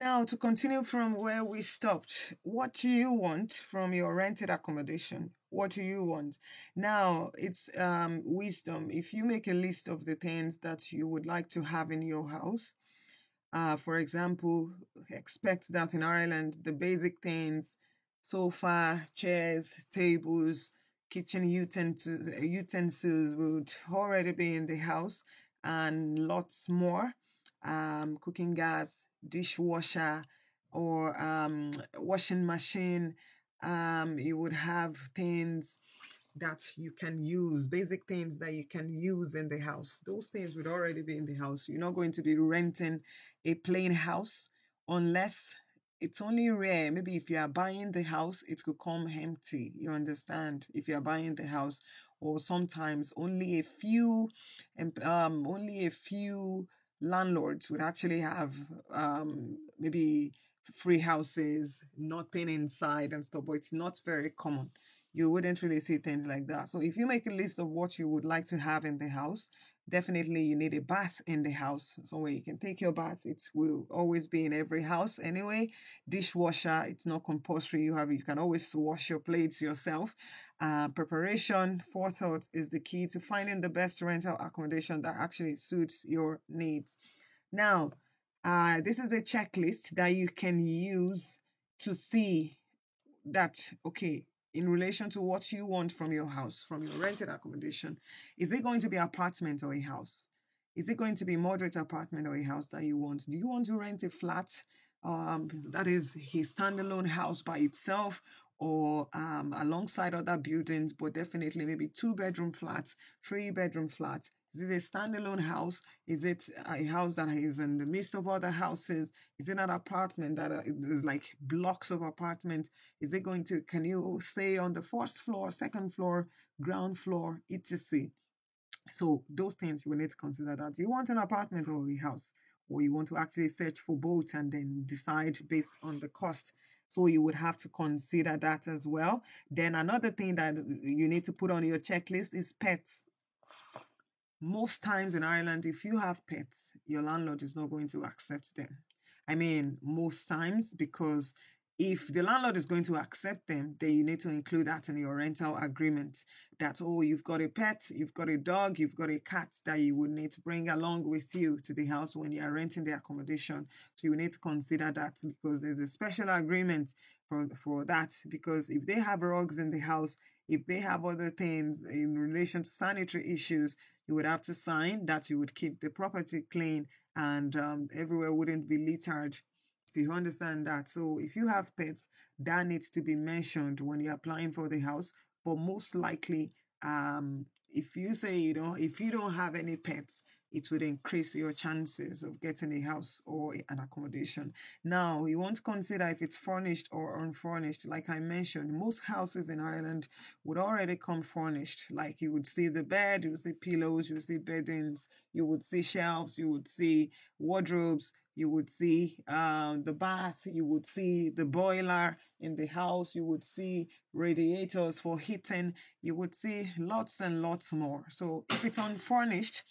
Now, to continue from where we stopped, what do you want from your rented accommodation? What do you want? Now, it's wisdom. If you make a list of the things that you would like to have in your house, for example, expect that in Ireland, the basic things, sofa, chairs, tables, kitchen utensils would already be in the house and lots more. Cooking gas, dishwasher, or washing machine. You would have things that you can use, basic things that you can use in the house. Those things would already be in the house. You're not going to be renting a plain house unless it's only rare. Maybe if you are buying the house, it could come empty. You understand? If you are buying the house, or sometimes only a few landlords would actually have maybe free houses, nothing inside and stuff, but it's not very common. You wouldn't really see things like that. So if you make a list of what you would like to have in the house, definitely you need a bath in the house, somewhere you can take your bath. It will always be in every house anyway. Dishwasher, it's not compulsory. You can always wash your plates yourself. Preparation, forethought is the key to finding the best rental accommodation that actually suits your needs. Now, this is a checklist that you can use to see that, okay, in relation to what you want from your house, from your rented accommodation, is it going to be apartment or a house? Is it going to be moderate apartment or a house that you want? Do you want to rent a flat that is a standalone house by itself, or alongside other buildings, but definitely maybe two-bedroom flats, three-bedroom flats? Is it a standalone house? Is it a house that is in the midst of other houses? Is it an apartment that is like blocks of apartments? Is it going to, can you stay on the first floor, second floor, ground floor, etc.? So those things you will need to consider that. Do you want an apartment or a house? Or you want to actually search for both and then decide based on the cost? So you would have to consider that as well. Then another thing that you need to put on your checklist is pets. Most times in Ireland, if you have pets, your landlord is not going to accept them. I mean, most times, because if the landlord is going to accept them, then you need to include that in your rental agreement. That, oh, you've got a pet, you've got a dog, you've got a cat that you would need to bring along with you to the house when you are renting the accommodation. So you need to consider that, because there's a special agreement for that. Because if they have rugs in the house, if they have other things in relation to sanitary issues, you would have to sign that you would keep the property clean, and everywhere wouldn't be littered. If you understand that. So if you have pets, that needs to be mentioned when you're applying for the house. But most likely, if you say if you don't have any pets, it would increase your chances of getting a house or an accommodation. Now, you want to consider if it's furnished or unfurnished. Like I mentioned, most houses in Ireland would already come furnished. Like you would see the bed, you would see pillows, you would see beddings, you would see shelves, you would see wardrobes, you would see the bath, you would see the boiler in the house, you would see radiators for heating, you would see lots and lots more. So if it's unfurnished,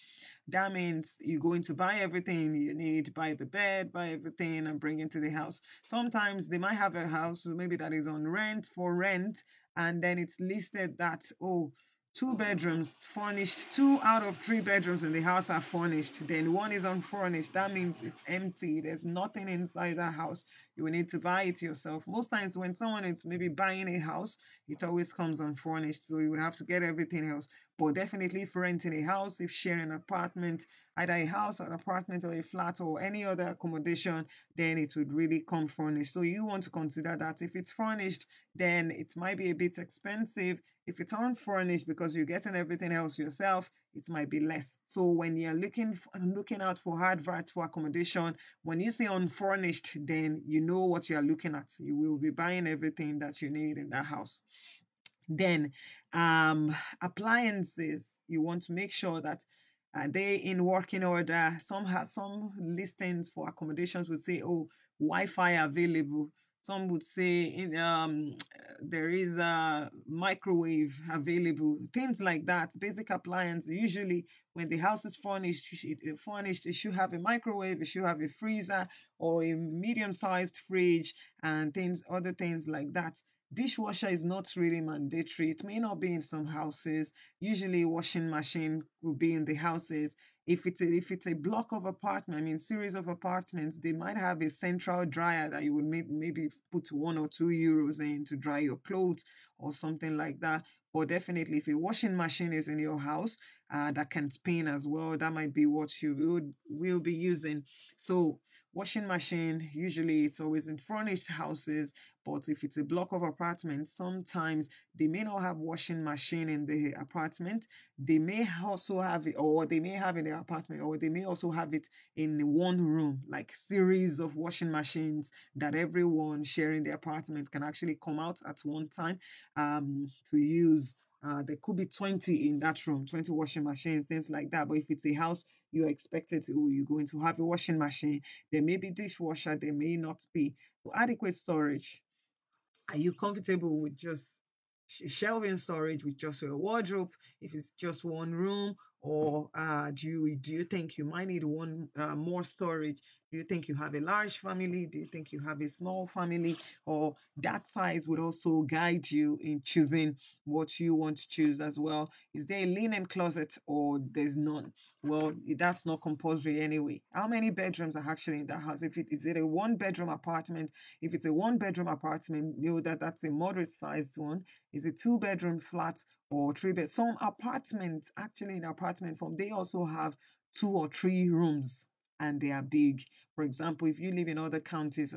that means you're going to buy everything you need, buy the bed, buy everything, and bring it to the house. Sometimes they might have a house maybe that is on rent for rent, and then it's listed that, oh, two bedrooms furnished, two out of three bedrooms in the house are furnished, then one is unfurnished. That means it's empty, there's nothing inside that house. You will need to buy it yourself. Most times when someone is maybe buying a house, it always comes unfurnished, so you would have to get everything else. But definitely if renting a house, if sharing an apartment, either a house, an apartment, or a flat, or any other accommodation, then it would really come furnished. So you want to consider that. If it's furnished, then it might be a bit expensive. If it's unfurnished, because you're getting everything else yourself, it might be less. So when you're looking out for adverts for accommodation, when you say unfurnished, then you know what you're looking at. You will be buying everything that you need in that house. Then appliances, you want to make sure that they in working order. Some listings for accommodations will say, oh, Wi-Fi available. Some would say there is a microwave available, things like that. Basic appliance. Usually, when the house is furnished, it should have a microwave, it should have a freezer or a medium-sized fridge and things, other things like that. Dishwasher is not really mandatory. It may not be in some houses. Usually, washing machine will be in the houses. If it's a block of apartment, I mean series of apartments, they might have a central dryer that you would maybe put 1 or 2 euros in to dry your clothes or something like that. But definitely, if a washing machine is in your house that can spin as well, that might be what you will be using. So washing machine, usually it's always in furnished houses, but if it's a block of apartments, sometimes they may not have washing machine in the apartment. They may also have it, or they may have in their apartment, or they may also have it in one room, like series of washing machines that everyone sharing the apartment can actually come out at one time to use. There could be 20 in that room, 20 washing machines, things like that. But if it's a house, you're expected to, you're going to have a washing machine. There may be dishwasher, there may not be. So adequate storage. Are you comfortable with just shelving storage with just your wardrobe if it's just one room? Or do you think you might need one more storage? Do you think you have a large family? Do you think you have a small family? Or that size would also guide you in choosing what you want to choose as well. Is there a linen closet or there's none? Well, that's not compulsory anyway. How many bedrooms are actually in that house? If is it a one-bedroom apartment? If it's a one-bedroom apartment, you know that that's a moderate sized one. Is a two-bedroom flat or three-bed? Some apartments, actually in apartment form, they also have 2 or 3 rooms and they are big. For example, if you live in other counties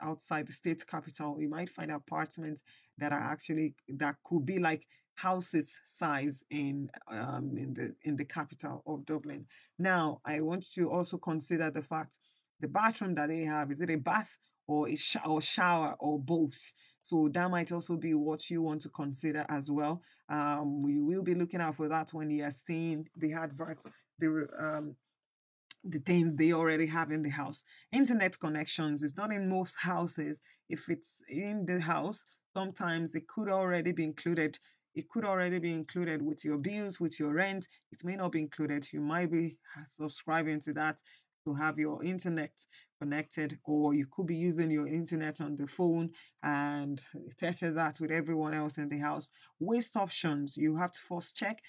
outside the state capital, you might find apartments that are actually that could be like houses size in the capital of Dublin. Now, I want you to also consider the fact the bathroom that they have, is it a bath or or shower or both? So that might also be what you want to consider as well. We will be looking out for that when you are seeing the adverts, the things they already have in the house. Internet connections is not in most houses. If it's in the house, sometimes it could already be included. It could already be included with your bills, with your rent. It may not be included. You might be subscribing to that to have your internet connected, or you could be using your internet on the phone and test that with everyone else in the house. Waste options, you have to first check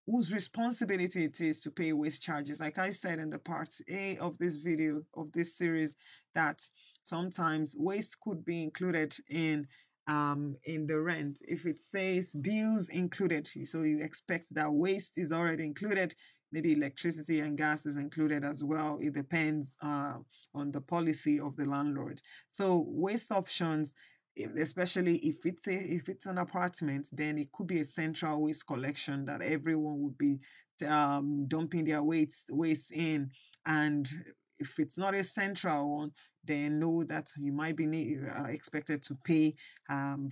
whose responsibility it is to pay waste charges. Like I said in the part A of this video, of this series, that sometimes waste could be included in the rent. If it says bills included, so you expect that waste is already included, maybe electricity and gas is included as well. It depends on the policy of the landlord. So waste options, especially if it's an apartment, then it could be a central waste collection that everyone would be dumping their waste in. And if it's not a central one, then know that you might be expected to pay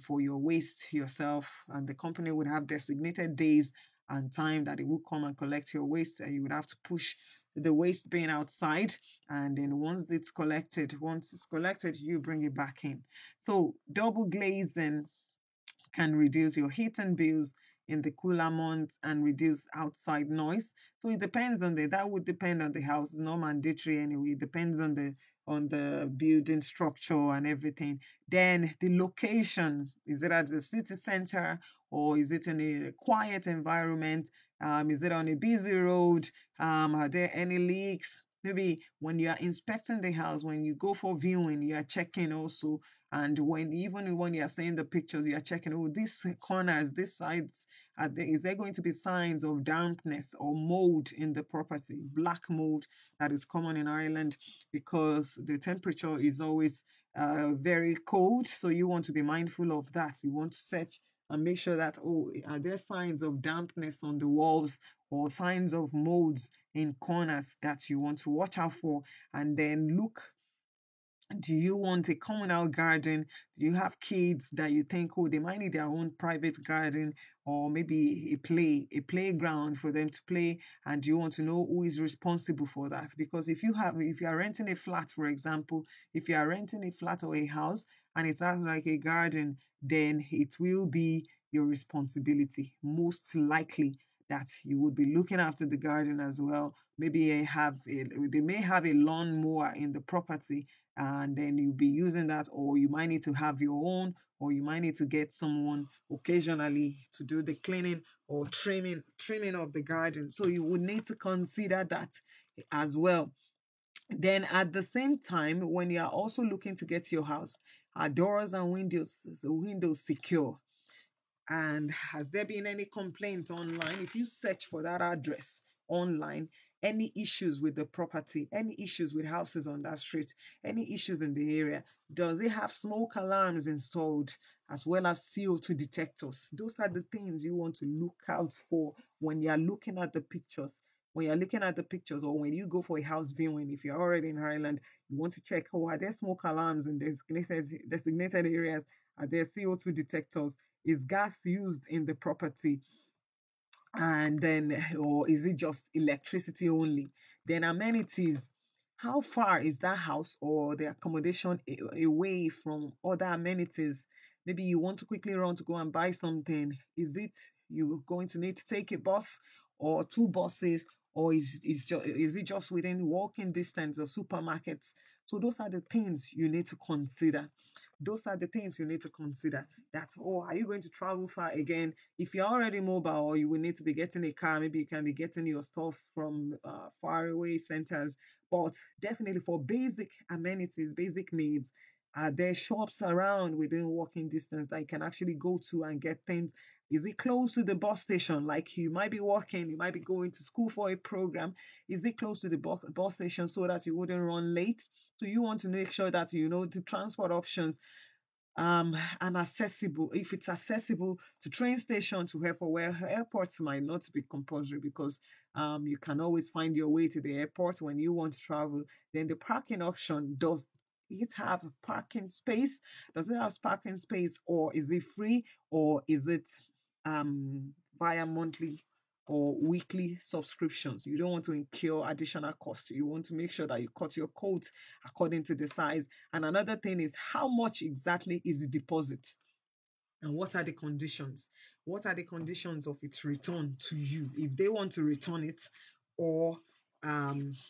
for your waste yourself, and the company would have designated days and time that it will come and collect your waste, and you would have to push the waste bin outside, and then once it's collected, you bring it back in. So double glazing can reduce your heating bills in the cooler months and reduce outside noise. So it depends on that would depend on the house. It's not mandatory anyway. It depends on the building structure and everything. Then the location, is it at the city center or is it in a quiet environment? Is it on a busy road? Are there any leaks? Maybe when you are inspecting the house, when you go for viewing, you are checking also. And even when you are seeing the pictures, you are checking, oh, these corners, these sides, is there going to be signs of dampness or mold in the property? Black mold that is common in Ireland because the temperature is always very cold. So you want to be mindful of that. You want to search and make sure that, oh, are there signs of dampness on the walls or signs of molds in corners that you want to watch out for? And then look Do you want a communal garden? Do you have kids that you think, oh, they might need their own private garden, or maybe a playground for them to play? And you want to know who is responsible for that? Because if you are renting a flat, for example, if you are renting a flat or a house and it has like a garden, then it will be your responsibility, most likely, that you would be looking after the garden as well. Maybe they may have a lawn mower in the property, and then you'll be using that, or you might need to have your own, or you might need to get someone occasionally to do the cleaning or trimming of the garden. So you would need to consider that as well. Then at the same time, when you are also looking to get your house, doors and windows secure, and has there been any complaints online? If you search for that address online, any issues with the property, any issues with houses on that street, any issues in the area, does it have smoke alarms installed as well as CO2 detectors? Those are the things you want to look out for when you're looking at the pictures. When you're looking at the pictures, or when you go for a house viewing, if you're already in Ireland, you want to check, oh, are there smoke alarms in designated areas? Are there CO2 detectors? Is gas used in the property? And then, or is it just electricity only? Then amenities. How far is that house or the accommodation away from other amenities? Maybe you want to quickly run to go and buy something. Is it you going to need to take a bus or two buses, or is it just within walking distance of supermarkets? So those are the things you need to consider. Those are the things you need to consider. That, oh, are you going to travel far again? If you're already mobile, or you will need to be getting a car, maybe you can be getting your stuff from far away centers. But definitely for basic amenities, basic needs, there are shops around within walking distance that you can actually go to and get things. Is it close to the bus station? Like you might be working, you might be going to school for a program. Is it close to the bus station so that you wouldn't run late? So you want to make sure that you know the transport options, and accessible. If it's accessible to train station, to airport, where airports might not be compulsory, because you can always find your way to the airport when you want to travel. Then the parking option, does it have a parking space? Does it have parking space, or is it free, or is it via monthly or weekly subscriptions? You don't want to incur additional cost. You want to make sure that you cut your coat according to the size. And another thing is, how much exactly is the deposit? And what are the conditions? What are the conditions of its return to you? If they want to return it, or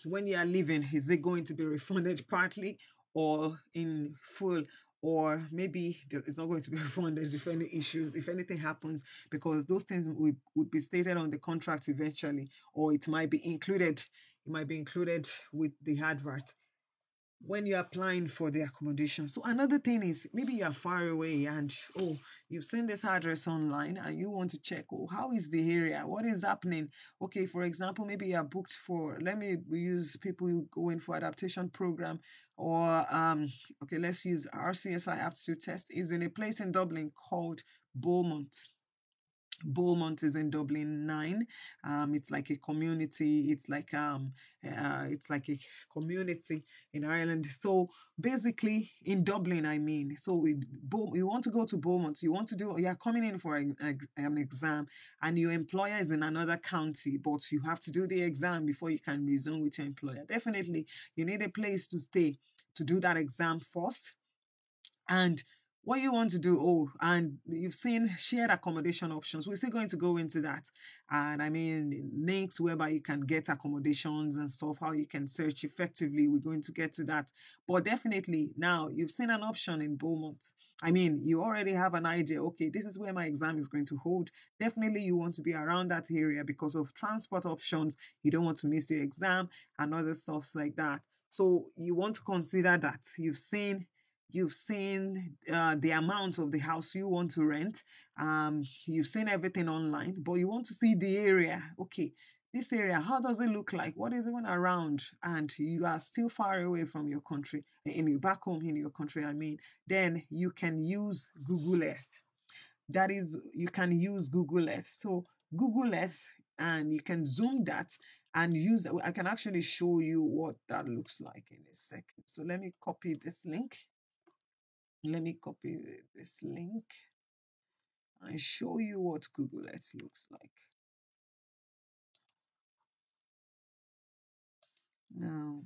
when you are leaving, is it going to be refunded partly or in full? Or maybe it's not going to be refunded if any issues, if anything happens, because those things would be stated on the contract eventually, or it might be included. It might be included with the advert when you're applying for the accommodation. So another thing is, maybe you're far away and, oh, you've seen this address online and you want to check, oh, how is the area? What is happening? Okay, for example, maybe you're booked for, let me use people who go in for adaptation program, or okay, let's use RCSI aptitude test, is in a place in Dublin called Beaumont. Beaumont is in Dublin 9. It's like a community. It's like a community in Ireland. So basically, in Dublin, I mean, so you want to go to Beaumont. You are coming in for an exam, and your employer is in another county, but you have to do the exam before you can resume with your employer. Definitely, you need a place to stay to do that exam first. And what you want to do, oh, and you've seen shared accommodation options. We're still going to go into that. And I mean, links whereby you can get accommodations and stuff, how you can search effectively. We're going to get to that. But definitely, now you've seen an option in Beaumont. I mean, you already have an idea. Okay, this is where my exam is going to hold. Definitely, you want to be around that area because of transport options. You don't want to miss your exam and other stuffs like that. So you want to consider that. You've seen the amount of the house you want to rent. You've seen everything online, but you want to see the area. Okay, this area, how does it look like? What is even around? And you are still far away from your country, in your back home in your country, I mean. Then you can use Google Earth. That is, you can use Google Earth. So Google Earth, and you can zoom that, and use. I can actually show you what that looks like in a second. So let me copy this link. Let me copy this link and show you what Google Earth looks like. Now,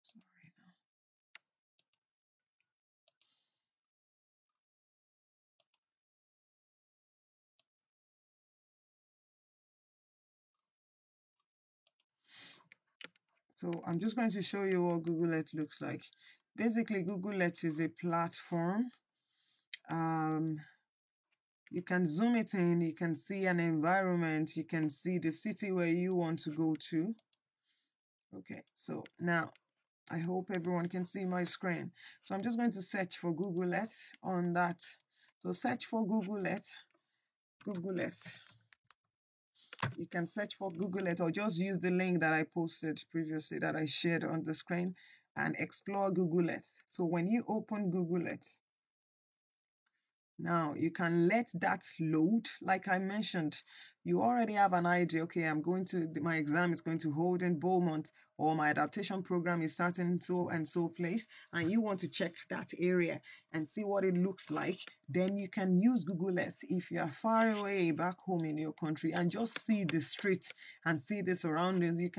sorry. So I'm just going to show you what Google Earth looks like. Basically, Google Earth is a platform. You can zoom it in, you can see an environment, you can see the city where you want to go to. Okay, so now I hope everyone can see my screen. So I'm just going to search for Google Earth on that. So search for Google Earth, Google Earth. You can search for Google Earth or just use the link that I posted previously that I shared on the screen and explore Google Earth. So when you open Google Earth, now you can let that load. Like I mentioned, you already have an idea. Okay, my exam is going to hold in Beaumont, or my adaptation program is starting so and so place, and you want to check that area and see what it looks like. Then you can use Google Earth if you are far away back home in your country and just see the street and see the surroundings. You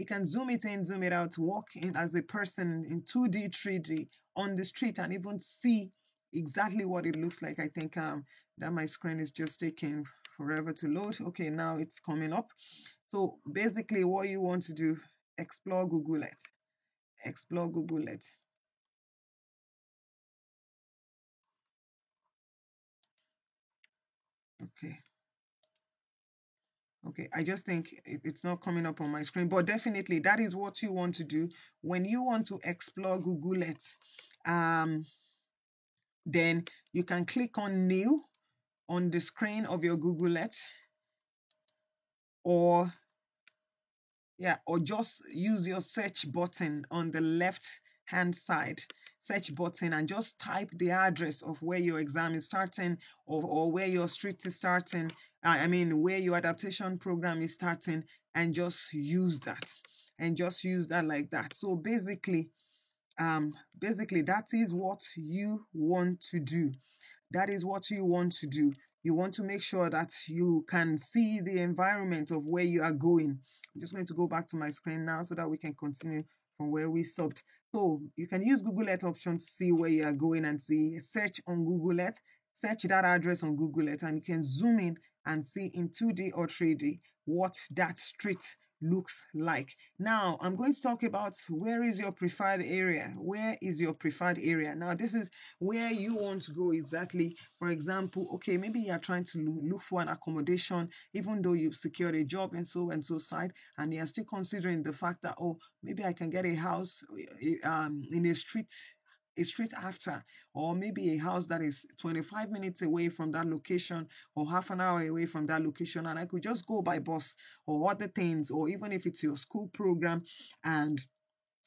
can zoom it in, zoom it out, walk in as a person in 2D, 3D on the street and even see exactly what it looks like. I think that my screen is just taking forever to load. Okay, now it's coming up. So basically what you want to do, explore Google Earth. Explore Google Earth. Okay. Okay, I just think it's not coming up on my screen, but definitely that is what you want to do when you want to explore Google Earth. Then you can click on new on the screen of your Google Earth, or or just use your search button on the left hand side, search button, and just type the address of where your exam is starting, or where your street is starting, I mean where your adaptation program is starting, and just use that, like that. So basically that is what you want to do. That is what you want to do. You want to make sure that you can see the environment of where you are going. I'm just going to go back to my screen now so that we can continue from where we stopped. So you can use Google Earth option to see where you are going and see, search on Google Earth, search that address on Google Earth, and you can zoom in and see in 2D or 3D what that street looks like. Now, I'm going to talk about where is your preferred area? Where is your preferred area? Now, this is where you want to go exactly. For example, okay, maybe you are trying to look for an accommodation, even though you've secured a job and so side, and you're still considering the fact that, oh, maybe I can get a house in a street after, or maybe a house that is 25 minutes away from that location, or half an hour away from that location, and I could just go by bus or other things, or even if it's your school program, and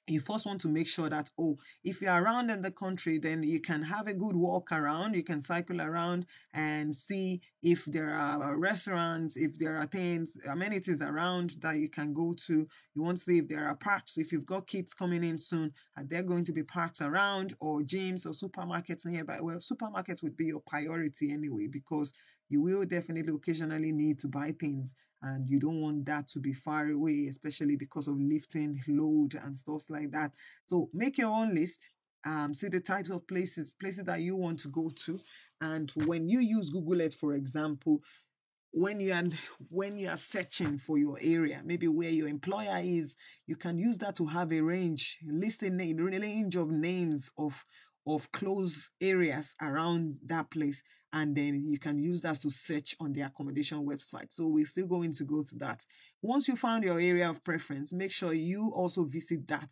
you first want to make sure that, oh, if you're around in the country, then you can have a good walk around, you can cycle around and see if there are restaurants, if there are things, amenities around that you can go to. You want to see if there are parks, if you've got kids coming in soon, are there going to be parks around, or gyms or supermarkets nearby? Well, supermarkets would be your priority anyway, because you will definitely occasionally need to buy things, and you don't want that to be far away, especially because of lifting load and stuff like that. So make your own list, see the types of places that you want to go to. And when you use Google Earth, for example, when you are searching for your area, maybe where your employer is, you can use that to have a range, list a range of names of close areas around that place, and then you can use that to search on the accommodation website. So we're still going to go to that. Once you found your area of preference, make sure you also visit that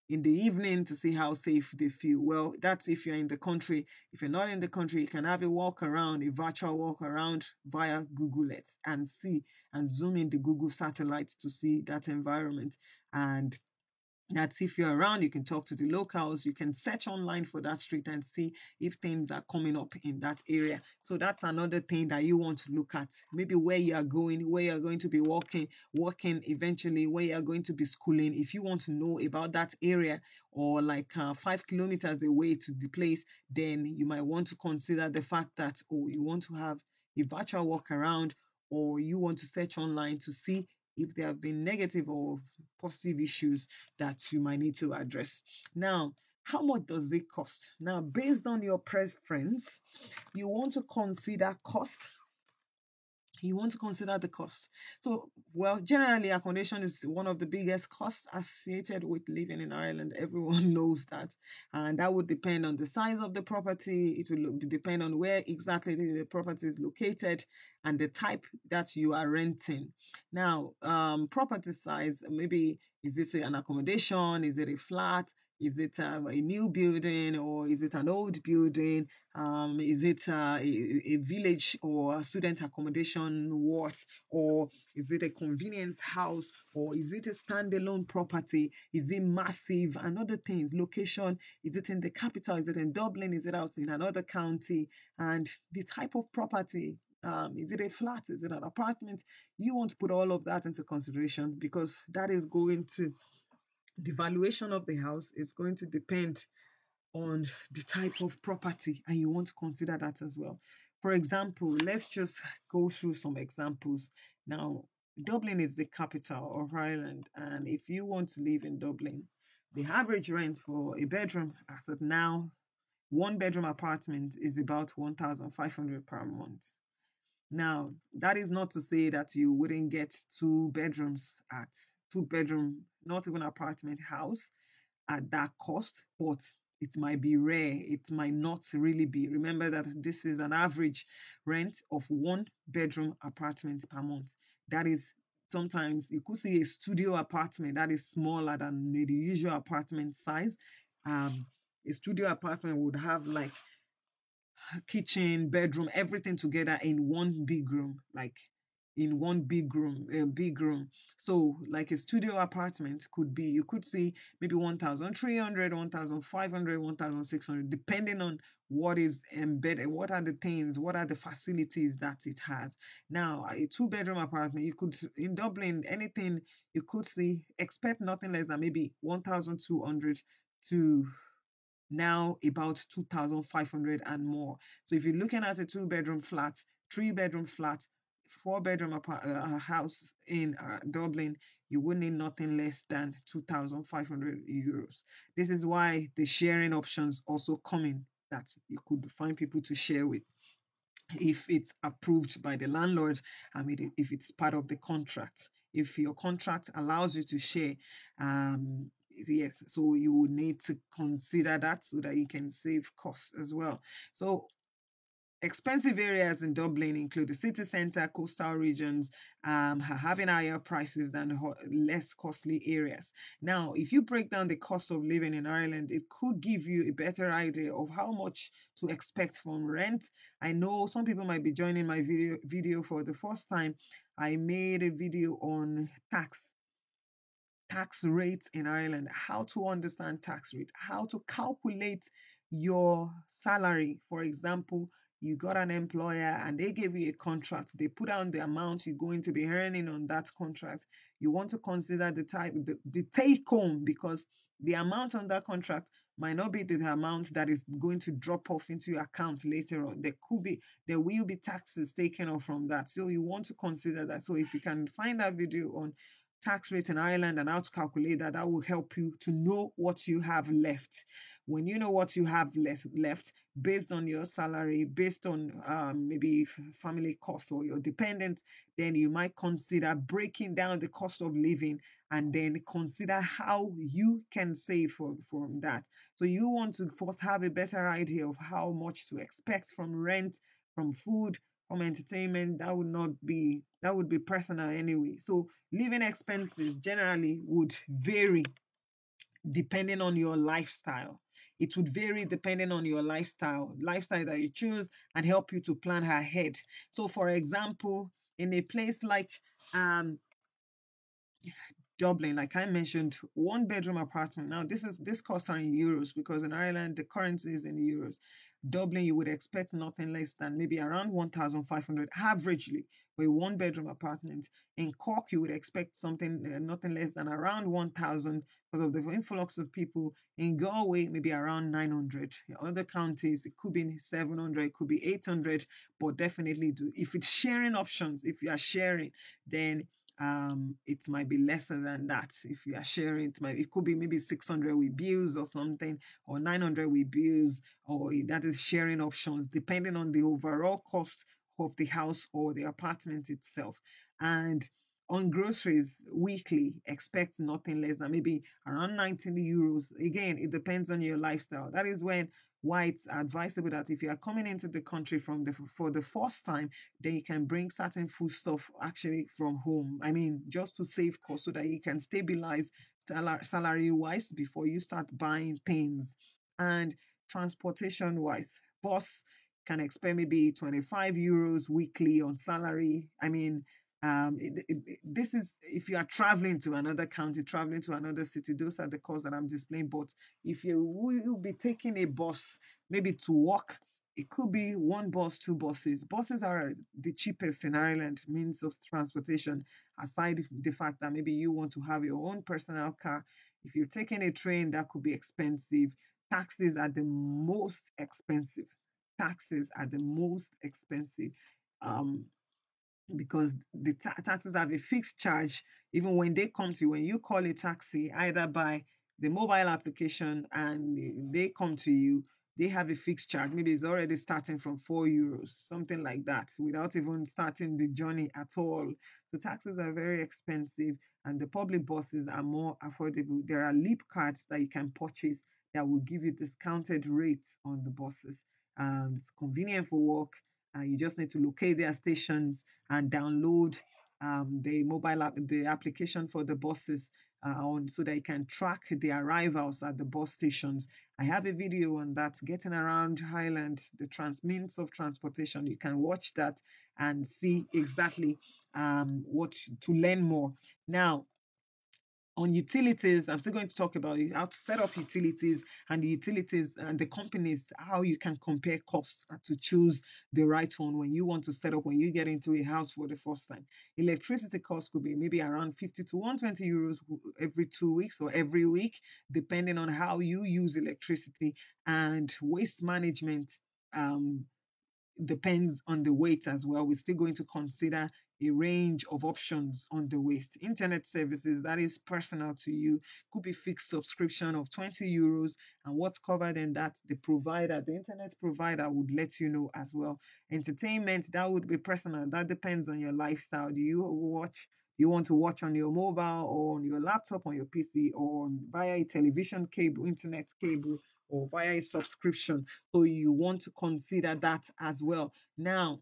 in the evening to see how safe they feel. Well, that's if you're in the country. If you're not in the country, you can have a walk around, a virtual walk around via Google Earth, and see and zoom in the Google satellite to see that environment. And That's if you're around, you can talk to the locals, you can search online for that street and see if things are coming up in that area. So that's another thing that you want to look at. Maybe where you are going, where you're going to be working eventually, where you're going to be schooling. If you want to know about that area, or like 5 kilometers away to the place, then you might want to consider the fact that, oh, you want to have a virtual walk around, or you want to search online to see if there have been negative or positive issues that you might need to address. Now, how much does it cost? Now, based on your preference, you want to consider cost. You want to consider the cost. So, well, generally, accommodation is one of the biggest costs associated with living in Ireland. Everyone knows that. And that would depend on the size of the property. It will depend on where exactly the property is located and the type that you are renting. Now, property size, maybe is this an accommodation? Is it a flat? Is it a new building, or is it an old building? Is it a village or a student accommodation worth, or is it a convenience house, or is it a standalone property? Is it massive? And other things, location, is it in the capital? Is it in Dublin? Is it out in another county? And the type of property. Is it a flat? Is it an apartment? You want to put all of that into consideration, because that is going to, the valuation of the house is going to depend on the type of property, and you want to consider that as well. For example, let's just go through some examples. Now, Dublin is the capital of Ireland, and if you want to live in Dublin, the average rent for a bedroom as of now, one bedroom apartment, is about 1,500 per month. Now, that is not to say that you wouldn't get two bedrooms at two bedroom, not even apartment house at that cost, but it might be rare. It might not really be. Remember that this is an average rent of one bedroom apartment per month. That is, sometimes you could see a studio apartment that is smaller than the usual apartment size. A studio apartment would have like kitchen, bedroom, everything together in one big room, like in one big room, a big room. So, like a studio apartment could be, you could see maybe 1,300, 1,500, 1,600, depending on what is embedded, what are the things, what are the facilities that it has. Now, a two-bedroom apartment, you could, in Dublin, anything you could see, expect nothing less than maybe 1,200 to now about 2,500 and more. So if you're looking at a two-bedroom flat, three-bedroom flat, four-bedroom house in Dublin, you would need nothing less than 2,500 euros. This is why the sharing options also come in, that you could find people to share with if it's approved by the landlord. I mean, if it's part of the contract, if your contract allows you to share, yes, so you would need to consider that so that you can save costs as well. So expensive areas in Dublin include the city centre, coastal regions, having higher prices than less costly areas. Now, if you break down the cost of living in Ireland, it could give you a better idea of how much to expect from rent. I know some people might be joining my video for the first time. I made a video on tax rates in Ireland, how to understand tax rate, how to calculate your salary. For example, you got an employer and they gave you a contract. They put down the amount you're going to be earning on that contract. You want to consider the take home, because the amount on that contract might not be the amount that is going to drop off into your account later on. There will be taxes taken off from that. So you want to consider that. So if you can find that video on tax rate in Ireland and how to calculate that, that will help you to know what you have left. When you know what you have left based on your salary, based on maybe family costs or your dependents, then you might consider breaking down the cost of living and then consider how you can save from that. So you want to first have a better idea of how much to expect from rent, from food, from entertainment. That would be personal anyway. So living expenses generally would vary depending on your lifestyle. It would vary depending on your lifestyle that you choose, and help you to plan ahead. So, for example, in a place like um, Dublin, like I mentioned, one bedroom apartment. Now this costs are in euros because in Ireland the currency is in euros. Dublin, you would expect nothing less than maybe around 1,500 averagely for a one bedroom apartment. In Cork, you would expect something nothing less than around 1,000 because of the influx of people. In Galway, maybe around 900. In other counties, it could be 700, it could be 800, but definitely do. If it's sharing options, if you are sharing, then it might be lesser than that. If you are sharing, it could be maybe 600 with bills or something, or 900 with bills, or that is sharing options, depending on the overall cost of the house or the apartment itself. And on groceries weekly, expect nothing less than maybe around 19 euros. Again, it depends on your lifestyle. That is when why it's advisable that if you are coming into the country for the first time, then you can bring certain food stuff actually from home. I mean, just to save cost so that you can stabilize salary wise before you start buying things. And transportation wise, bus can expect maybe 25 euros weekly on salary. I mean, this is if you are traveling to another county, traveling to another city, those are the costs that I'm displaying. But if you will be taking a bus, maybe to work, it could be one bus, two buses. Buses are the cheapest in Ireland means of transportation, aside the fact that maybe you want to have your own personal car. If you're taking a train, that could be expensive. Taxis are the most expensive. Taxes are the most expensive. Um, because the taxis have a fixed charge even when they come to you. When you call a taxi, either by the mobile application and they come to you, they have a fixed charge. Maybe it's already starting from 4 euros, something like that, without even starting the journey at all. So taxis are very expensive, and the public buses are more affordable. There are leap cards that you can purchase that will give you discounted rates on the buses. It's convenient for work. You just need to locate their stations and download the mobile app, the application for the buses on so that you can track the arrivals at the bus stations. I have a video on that, getting around Highland, the means of transportation. You can watch that and see exactly what to learn more. Now, on utilities, I'm still going to talk about how to set up utilities and the utilities and the companies, how you can compare costs to choose the right one when you want to set up, when you get into a house for the first time. Electricity costs could be maybe around 50 to 120 euros every 2 weeks or every week, depending on how you use electricity. And waste management, um, depends on the weight as well. We're still going to consider a range of options on the waste. Internet services, that is personal to you, could be fixed subscription of 20 euros. And what's covered in that, the internet provider would let you know as well. Entertainment, that would be personal. That depends on your lifestyle. You want to watch on your mobile or on your laptop, on your PC, or via a television cable, internet cable, or via a subscription? So you want to consider that as well. Now,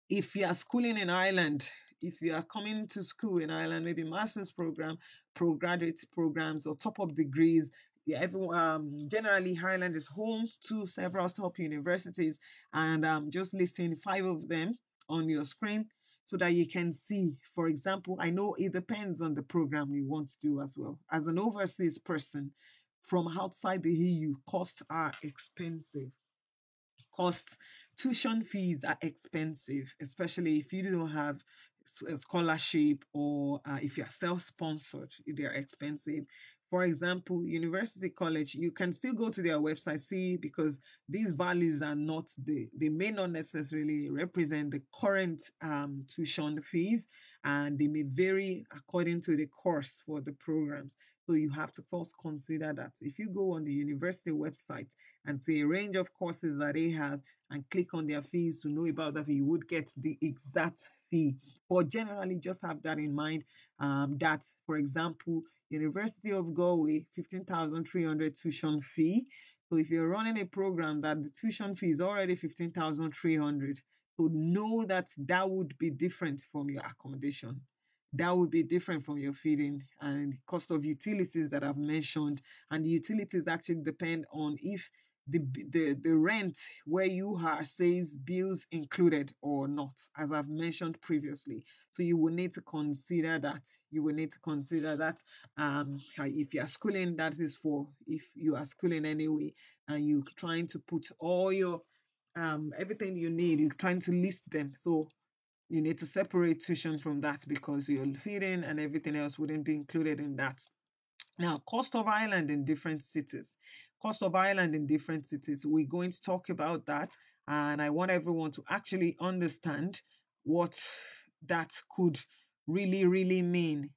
if you are schooling in Ireland, if you are coming to school in Ireland, maybe master's program, postgraduate programs, or top-up degrees, yeah, everyone, generally Ireland is home to several top universities, and just listing 5 of them on your screen so that you can see. For example, I know it depends on the program you want to do as well. As an overseas person from outside the EU, costs are expensive. Costs, tuition fees are expensive, especially if you don't have a scholarship, or if you're self-sponsored, they're expensive. For example, university college, you can still go to their website, see, because these values are not they may not necessarily represent the current tuition fees, and they may vary according to the course for the programs. So you have to first consider that. If you go on the university website and see a range of courses that they have and click on their fees to know about that, you would get the exact fee. But generally, just have that in mind, that, for example, University of Galway, 15,300 tuition fee. So if you're running a program that the tuition fee is already 15,300, so know that that would be different from your accommodation. That would be different from your feeding and cost of utilities that I've mentioned. And the utilities actually depend on if the rent where you are says bills included or not, as I've mentioned previously. So you will need to consider that. You will need to consider that. If you are schooling, that is for if you are schooling anyway, and you're trying to put all your everything you need, you're trying to list them. So you need to separate tuition from that, because your feeding and everything else wouldn't be included in that. Now, cost of Ireland in different cities. Cost of Ireland in different cities. We're going to talk about that. And I want everyone to actually understand what that could really, really mean